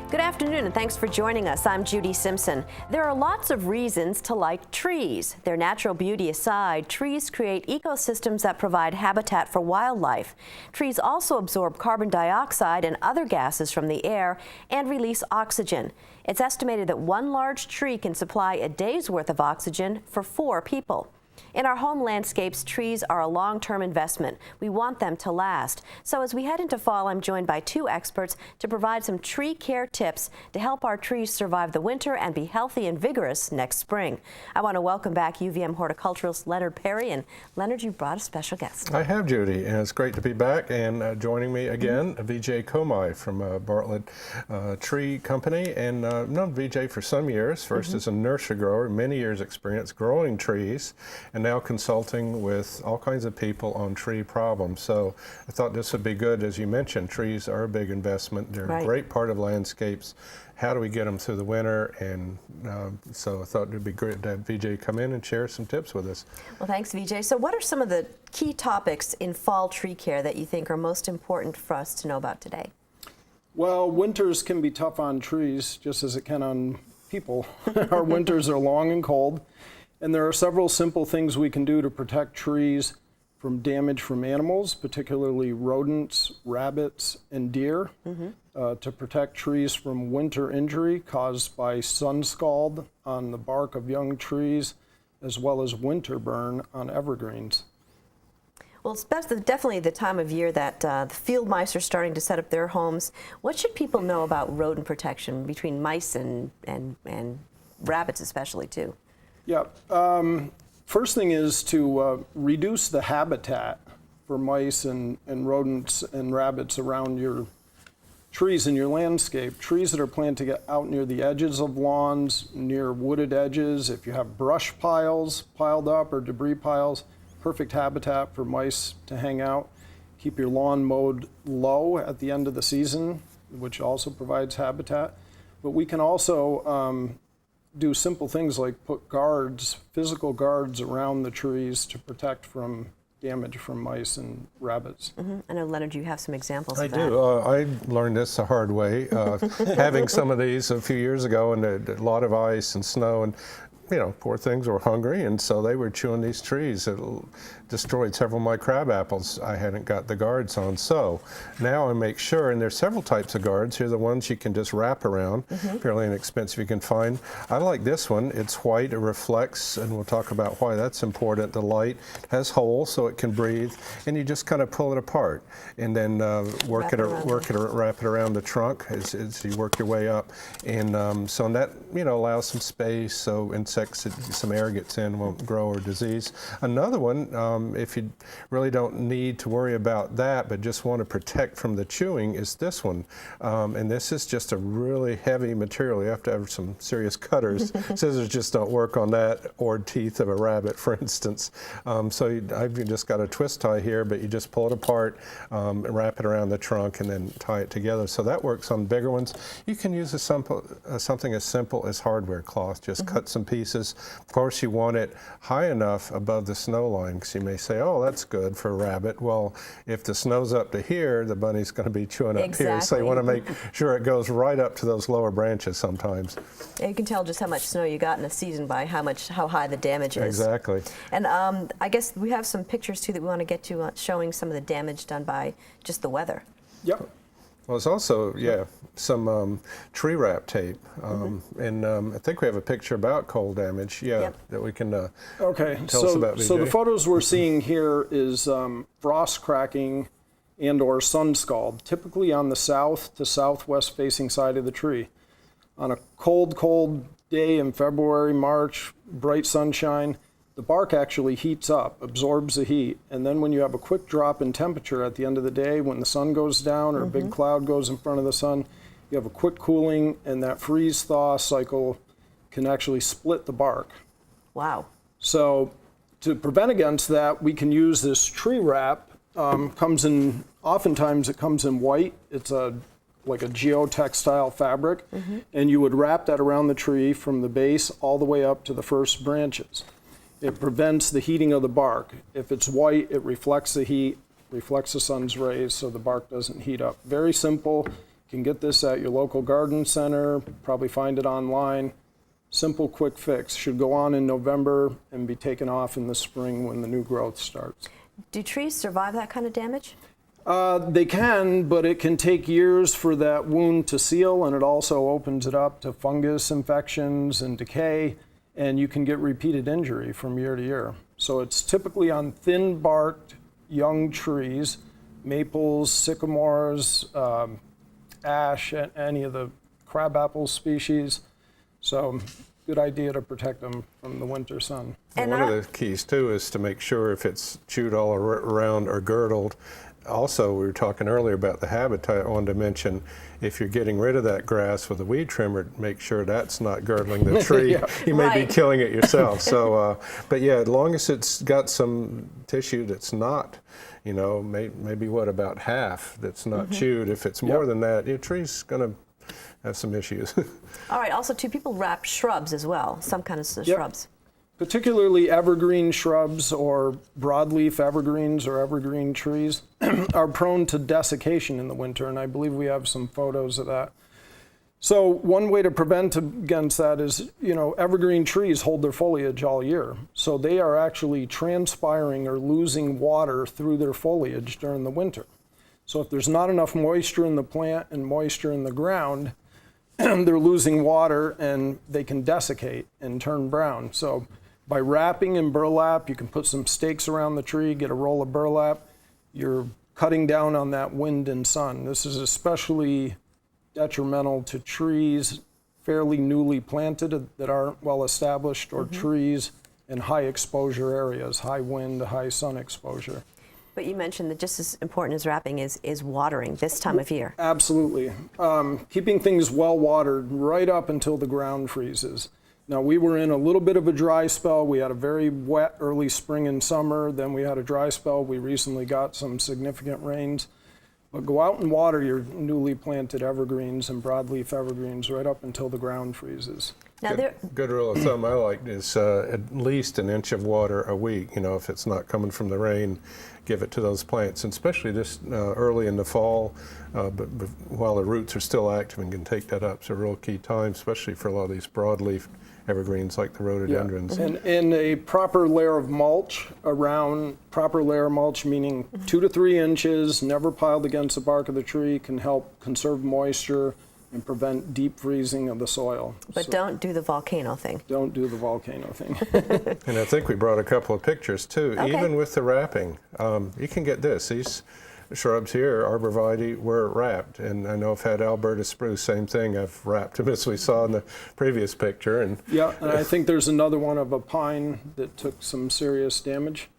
Good afternoon and thanks for joining us. I'm Judy Simpson. There are lots of reasons to like trees. Their natural beauty aside, trees create ecosystems that provide habitat for wildlife. Trees also absorb carbon dioxide and other gases from the air and release oxygen. It's estimated that one large tree can supply a day's worth of oxygen for 4 people. In our home landscapes, trees are a long-term investment. We want them to last. So as we head into fall, I'm joined by 2 experts to provide some tree care tips to help our trees survive the winter and be healthy and vigorous next spring. I want to welcome back UVM horticulturalist Leonard Perry. And Leonard, you brought a special guest. I have, Judy, and it's great to be back. And joining me again, Vijay Komai from Bartlett Tree Company. And known Vijay for some years, first as a nursery grower, many years experience growing trees, and now consulting with all kinds of people on tree problems. So I thought this would be good. As you mentioned, trees are a big investment. They're a great part of landscapes. How do we get them through the winter? And so I thought it would be great to have Vijay come in and share some tips with us. Well, thanks, Vijay. So what are some of the key topics in fall tree care that you think are most important for us to know about today? Well, winters can be tough on trees, just as it can on people. Our winters are long and cold. And there are several simple things we can do to protect trees from damage from animals, particularly rodents, rabbits, and deer, to protect trees from winter injury caused by sun scald on the bark of young trees, as well as winter burn on evergreens. Well, it's definitely the time of year that the field mice are starting to set up their homes. What should people know about rodent protection between mice and rabbits especially, too? Yeah, first thing is to reduce the habitat for mice and rodents and rabbits around your trees in your landscape. Trees that are planted out near the edges of lawns, near wooded edges, if you have brush piles piled up or debris piles, perfect habitat for mice to hang out. Keep your lawn mowed low at the end of the season, which also provides habitat. But we can also do simple things like put guards, physical guards around the trees to protect from damage from mice and rabbits. I know, Leonard, you have some examples of that. I do. I learned this the hard way, having some of these a few years ago, and a lot of ice and snow, and poor things were hungry, and so they were chewing these trees. It destroyed several of my crab apples. I hadn't got the guards on. So now I make sure, and there's several types of guards. Here are the ones you can just wrap around, fairly inexpensive you can find. I like this one. It's white, it reflects, and we'll talk about why that's important. The light has holes so it can breathe, and you just kind of pull it apart, and then wrap it around the trunk as you work your way up. And so that allows some space so some air gets in, won't grow or disease. Another one, if you really don't need to worry about that, but just want to protect from the chewing, is this one. And this is just a really heavy material. You have to have some serious cutters. Scissors just don't work on that, or teeth of a rabbit, for instance. So I've just got a twist tie here, but you just pull it apart, wrap it around the trunk, and then tie it together. So that works on bigger ones. You can use something as simple as hardware cloth. Just cut some pieces. Of course, you want it high enough above the snow line, because you may say, oh, that's good for a rabbit. Well, if the snow's up to here, the bunny's going to be chewing up here. So you want to make sure it goes right up to those lower branches sometimes. And you can tell just how much snow you got in a season by how high the damage is. Exactly. And I guess we have some pictures, too, that we want to get to showing some of the damage done by just the weather. Yep. Well, it's also, some tree wrap tape. And I think we have a picture about cold damage, that we can tell us about, Vijay. So the photos we're seeing here is frost cracking and or sun scald, typically on the south to southwest facing side of the tree. On a cold day in February, March, bright sunshine, the bark actually heats up, absorbs the heat, and then when you have a quick drop in temperature at the end of the day, when the sun goes down or a big cloud goes in front of the sun, you have a quick cooling, and that freeze-thaw cycle can actually split the bark. Wow. So to prevent against that, we can use this tree wrap. Oftentimes it comes in white. It's like a geotextile fabric, and you would wrap that around the tree from the base all the way up to the first branches. It prevents the heating of the bark. If it's white, it reflects the heat, reflects the sun's rays, so the bark doesn't heat up. Very simple. You can get this at your local garden center, probably find it online. Simple, quick fix. Should go on in November and be taken off in the spring when the new growth starts. Do trees survive that kind of damage? They can, but it can take years for that wound to seal, and it also opens it up to fungus infections and decay, and you can get repeated injury from year to year. So it's typically on thin-barked young trees, maples, sycamores, ash, any of the crabapple species. So good idea to protect them from the winter sun. And one of the keys too is to make sure if it's chewed all around or girdled. Also, we were talking earlier about the habitat. I wanted to mention, if you're getting rid of that grass with a weed trimmer, make sure that's not girdling the tree. Yeah. You may be killing it yourself. So, but yeah, as long as it's got some tissue that's not, you know, maybe what, about half that's not chewed. If it's more than that, your tree's going to have some issues. All right, also too, people wrap shrubs as well, some kind of shrubs. Particularly evergreen shrubs or broadleaf evergreens or evergreen trees are prone to desiccation in the winter, and I believe we have some photos of that. So one way to prevent against that is, you know, evergreen trees hold their foliage all year. So they are actually transpiring or losing water through their foliage during the winter. So if there's not enough moisture in the plant and moisture in the ground, they're losing water and they can desiccate and turn brown. So by wrapping in burlap, you can put some stakes around the tree, get a roll of burlap. You're cutting down on that wind and sun. This is especially detrimental to trees fairly newly planted that aren't well established, or trees in high exposure areas, high wind, high sun exposure. But you mentioned that just as important as wrapping is watering this time of year. Absolutely. Keeping things well watered right up until the ground freezes. Now, we were in a little bit of a dry spell. We had a very wet early spring and summer. Then we had a dry spell. We recently got some significant rains. But go out and water your newly planted evergreens and broadleaf evergreens right up until the ground freezes. Now, Good rule of thumb I like is at least an inch of water a week. You know, if it's not coming from the rain, give it to those plants, and especially this early in the fall, but while the roots are still active and can take that up. It's a real key time, especially for a lot of these broadleaf evergreens like the rhododendrons. And a proper layer of mulch around, proper layer of mulch meaning 2 to 3 inches, never piled against the bark of the tree, can help conserve moisture and prevent deep freezing of the soil. But so don't do the volcano thing. Don't do the volcano thing. And I think we brought a couple of pictures too. Okay. Even with the wrapping, you can get this. These shrubs here, arborvitae, were wrapped, and I know I've had Alberta spruce, same thing. I've wrapped them as we saw in the previous picture. And yeah, and I think there's another one of a pine that took some serious damage.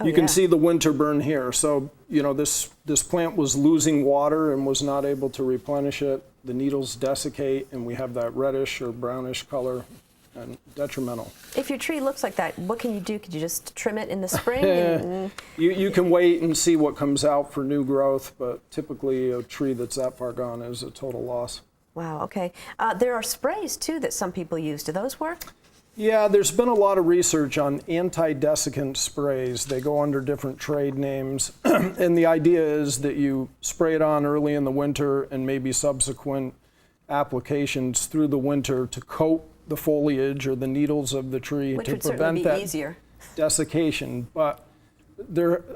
You can see the winter burn here. So, you know, this plant was losing water and was not able to replenish it. The needles desiccate, and we have that reddish or brownish color, and detrimental. If your tree looks like that, what can you do? Could you just trim it in the spring? You can wait and see what comes out for new growth, but typically a tree that's that far gone is a total loss. Wow, okay. There are sprays, too, that some people use. Do those work? Yeah, there's been a lot of research on anti-desiccant sprays. They go under different trade names. And the idea is that you spray it on early in the winter and maybe subsequent applications through the winter to coat the foliage or the needles of the tree Which to would prevent certainly be that easier. desiccation. But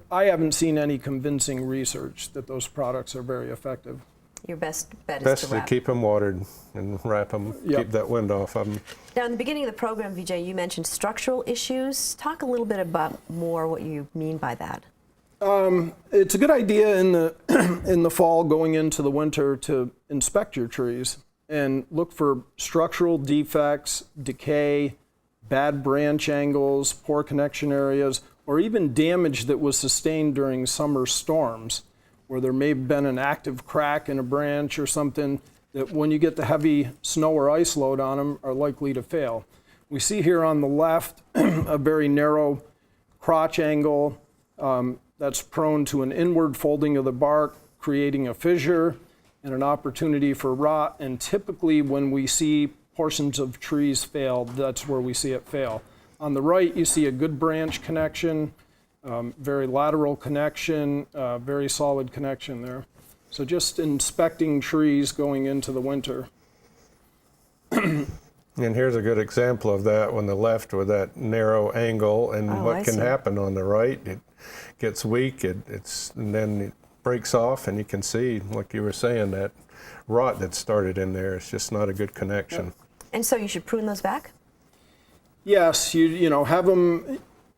I haven't seen any convincing research that those products are very effective. Your best bet is best to to wrap. keep them watered and wrap them, keep that wind off of them. Now, in the beginning of the program, Vijay, you mentioned structural issues. Talk a little bit about more what you mean by that. It's a good idea in the fall going into the winter to inspect your trees and look for structural defects, decay, bad branch angles, poor connection areas, or even damage that was sustained during summer storms, where there may have been an active crack in a branch or something that when you get the heavy snow or ice load on them are likely to fail. We see here on the left a very narrow crotch angle that's prone to an inward folding of the bark, creating a fissure and an opportunity for rot. And typically when we see portions of trees fail, that's where we see it fail. On the right, you see a good branch connection, very lateral connection, very solid connection there. So just inspecting trees going into the winter. And here's a good example of that on the left with that narrow angle, and what can happen on the right. It gets weak, and then it breaks off, and you can see, like you were saying, that rot that started in there. It's just not a good connection. Yep. And so you should prune those back? Yes, you know, have them,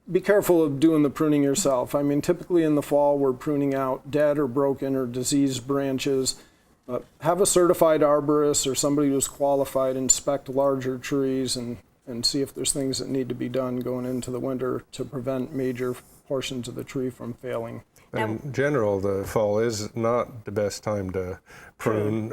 be careful of doing the pruning yourself. I mean, typically in the fall, we're pruning out dead or broken or diseased branches. But have a certified arborist or somebody who's qualified inspect larger trees and see if there's things that need to be done going into the winter to prevent major portions of the tree from failing. In general, the fall is not the best time to prune.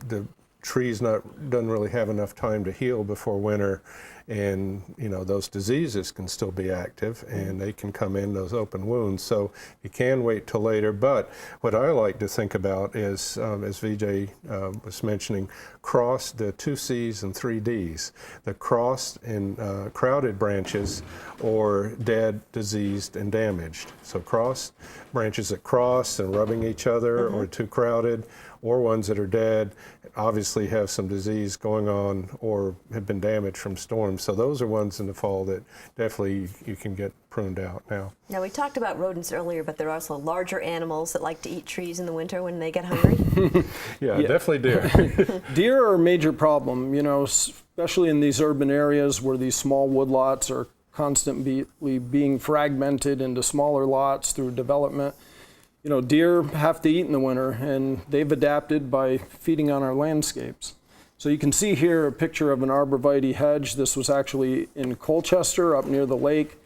The tree's doesn't really have enough time to heal before winter, and you know those diseases can still be active and they can come in those open wounds. So you can wait till later. But what I like to think about is, as VJ was mentioning, cross the 2 C's and 3 D's. The crossed and crowded branches or dead, diseased, and damaged. So crossed branches that cross and rubbing each other, or too crowded, or ones that are dead, obviously have some disease going on or have been damaged from storms. So those are ones in the fall that definitely you can get pruned out now. Now, we talked about rodents earlier, but there are also larger animals that like to eat trees in the winter when they get hungry. Yeah, definitely deer. Deer are a major problem, you know, especially in these urban areas where these small woodlots are constantly being fragmented into smaller lots through development. You know, deer have to eat in the winter, and they've adapted by feeding on our landscapes. So you can see here a picture of an arborvitae hedge. This was actually in Colchester, up near the lake.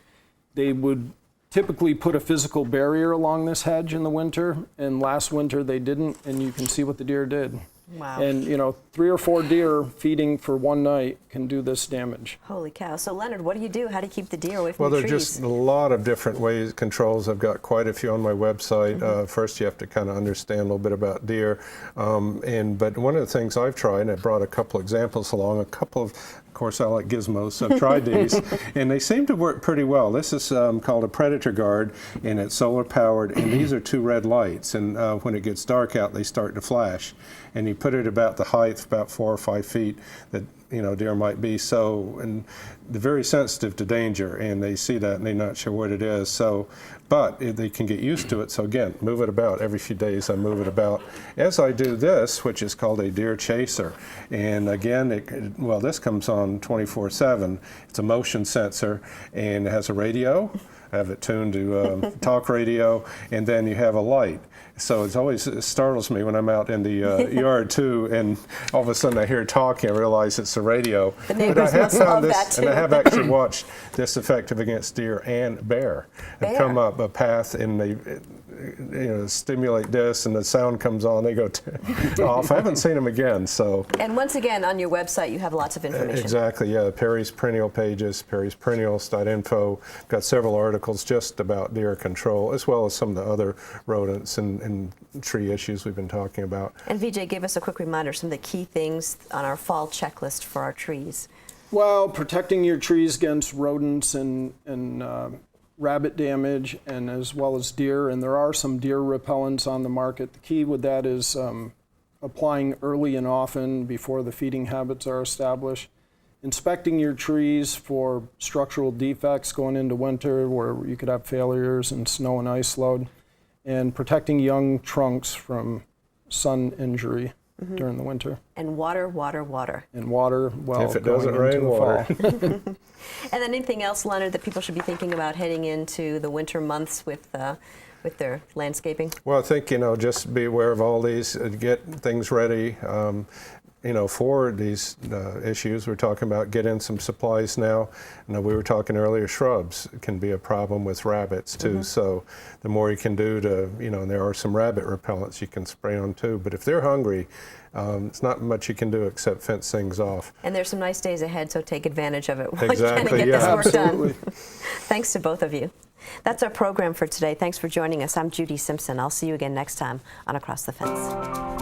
They would typically put a physical barrier along this hedge in the winter, and last winter they didn't, and you can see what the deer did. Wow. And, you know, 3 or 4 deer feeding for one night can do this damage. Holy cow. So, Leonard, what do you do? How do you keep the deer away from Well, the there are trees? just a lot of different ways, controls. I've got quite a few on my website. First, you have to kind of understand a little bit about deer. But one of the things I've tried, and I brought a couple examples along, of course, I like gizmos, so I've tried these, and they seem to work pretty well. This is called a Predator Guard, and it's solar powered, and these are 2 red lights, and when it gets dark out, they start to flash. And you put it about the height, about 4 or 5 feet that, you know, deer might be. So, and they're very sensitive to danger, and they see that and they're not sure what it is. So, but they can get used to it. So again, move it about. Every few days I move it about. As I do this, which is called a deer chaser. And again, this comes on 24/7. It's a motion sensor, and it has a radio. I have it tuned to talk radio, and then you have a light. So it startles me when I'm out in the yard too, and all of a sudden I hear talking, I realize it's the radio. The neighbors must love that too. And I have actually watched this effective against deer and bear. I've come up a path and they stimulate this, and the sound comes on, they go off. I haven't seen them again. So. And once again, on your website, you have lots of information. Exactly, yeah. Perry's perennial pages, perrysperennials.info. Got several articles just about deer control, as well as some of the other rodents and tree issues we've been talking about. And VJ, give us a quick reminder, some of the key things on our fall checklist for our trees. Well, protecting your trees against rodents and rabbit damage, and as well as deer, and there are some deer repellents on the market. The key with that is applying early and often before the feeding habits are established. Inspecting your trees for structural defects going into winter where you could have failures and snow and ice load, and protecting young trunks from sun injury during the winter. And water, water, water. And water, well, if it doesn't rain, water. And then anything else, Leonard, that people should be thinking about heading into the winter months with their landscaping? Well, I think, just be aware of all these, get things ready. for these issues. We're talking about getting some supplies now. We were talking earlier, shrubs can be a problem with rabbits too. So the more you can do to, and there are some rabbit repellents you can spray on too. But if they're hungry, it's not much you can do except fence things off. And there's some nice days ahead, so take advantage of it while Exactly, you can get this work Absolutely. done. Thanks to both of you. That's our program for today. Thanks for joining us. I'm Judy Simpson. I'll see you again next time on Across the Fence.